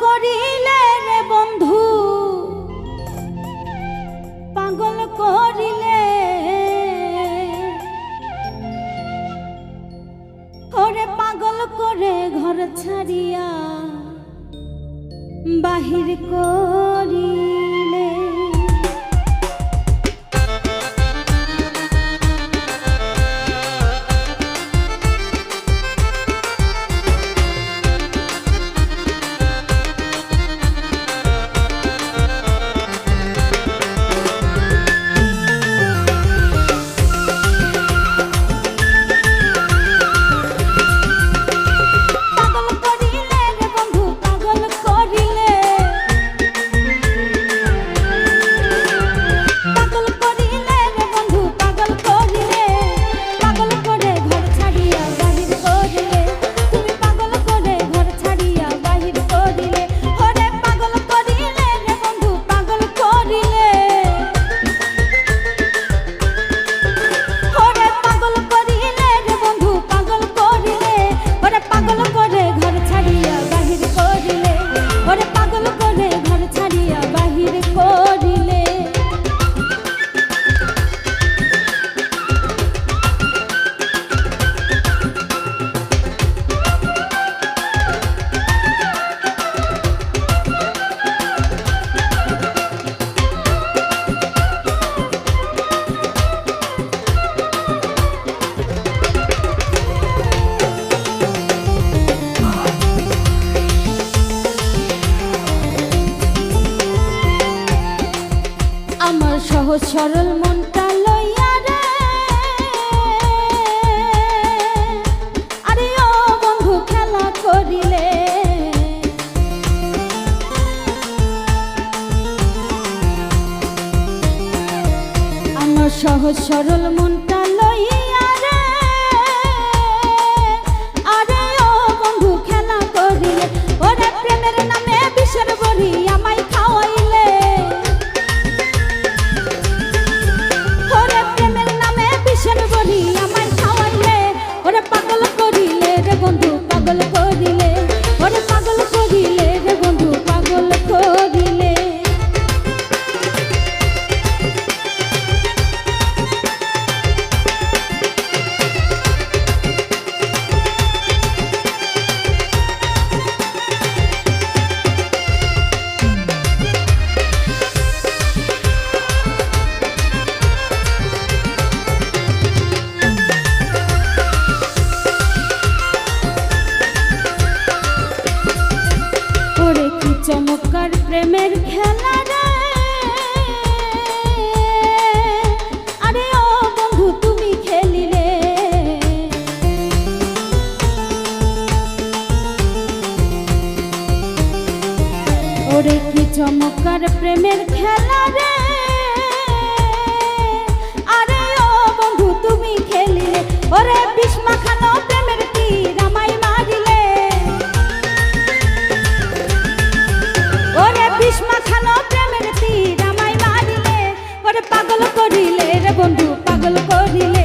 করিলে রে বন্ধু, পাগল করিলে, ওরে পাগল করে ঘর ছাড়িয়া বাহির করিলে। সহজ সরল মনটা লইয়া রে, আরে ও বন্ধু খেলা করিলে, আমার সহজ সরল মনটা লইয়া রে, আরে ও বন্ধু খেলা করিলে, ওরে প্রেমের নামে বিষের বড়ি আমায় খাওয়াইলে, আমায় খাওয়াইলে, ওরে পাগল করিলে রে বন্ধু পাগল করিলে, ওরে পাগল করিলে রে বন্ধু পাগল করিলে। চমৎকার প্রেমের খেলা রে, আরে ও বন্ধু তুমি খেলিলে, ওরে কি চমৎকার প্রেমের খেলা রে, আরে ও বন্ধু তুমি খেলিলে, ওরে বিষ মাখানো প্রেমের তীর আমায় মারিলে, ওরে বিষ মাখানো প্রেমের তীর আমায় মারিলে, ওরে পাগল করিলে রে বন্ধু পাগল করিলে,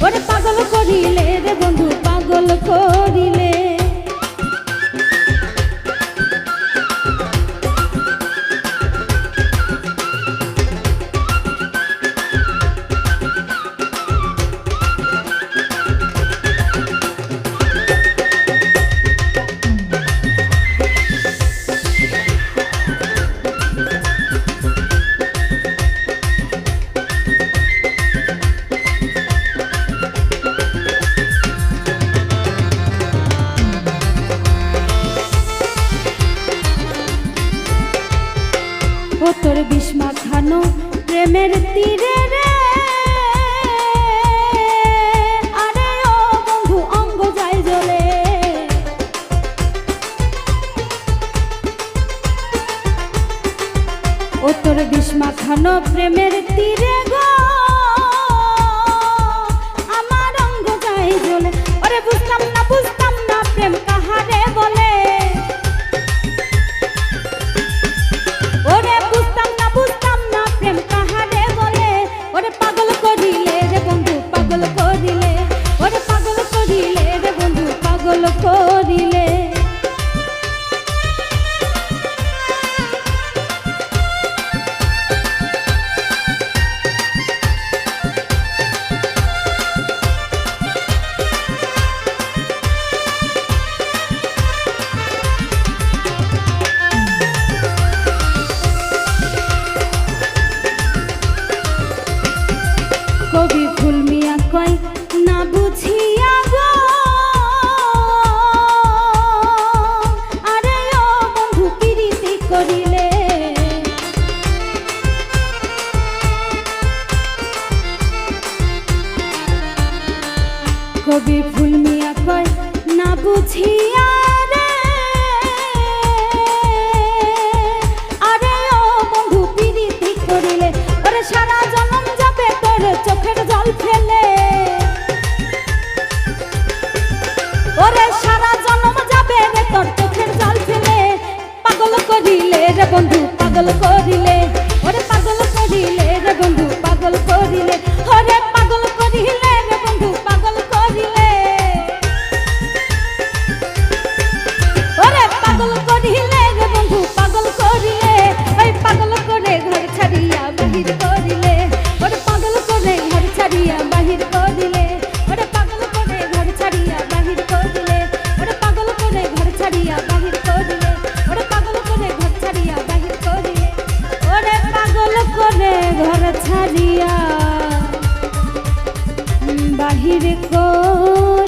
ওরে পাগল করিলে রে বন্ধু পাগল করিলে। ও তোর বিষ মাখানো প্রেমের তীরে রে, আরে ও বন্ধু অঙ্গ যায় জ্বলে, ও তোর বিষ মাখানো প্রেমের তীরে গো আমার অঙ্গ যায় জ্বলে, ওরে বুঝতাম না প্রেম কাহারে বলে, ওরে বুঝতাম না প্রেম কাহারে বলে, ওরে পাগল করিলে রে বন্ধু পাগল করিলে, ওরে পাগল করিলে রে বন্ধু পাগল করিলে। বন্ধু পাগল করিলে, ওরে পাগল করিলে রে বন্ধু পাগল করিলে, ওরে পাগল করিলে রে বন্ধু পাগল করিলে, ওরে পাগল করিলে রে বন্ধু পাগল করিলে, ওই পাগল করে ঘর ছাড়িয়া বাহির করিলে, ওরে পাগল করে ঘর ছাড়িয়া বাহির করিলে, ওরে পাগল করে ঘর ছাড়িয়া বাহির করিলে, ওরে পাগল করে ঘর ছাড়িয়া বাহির করিলে, ওরে পাগল করে ঘর ছাড়িয়া বাহির করিলে, ওরে পাগল করে ঘর ছাড়িয়া বাহির করিলে।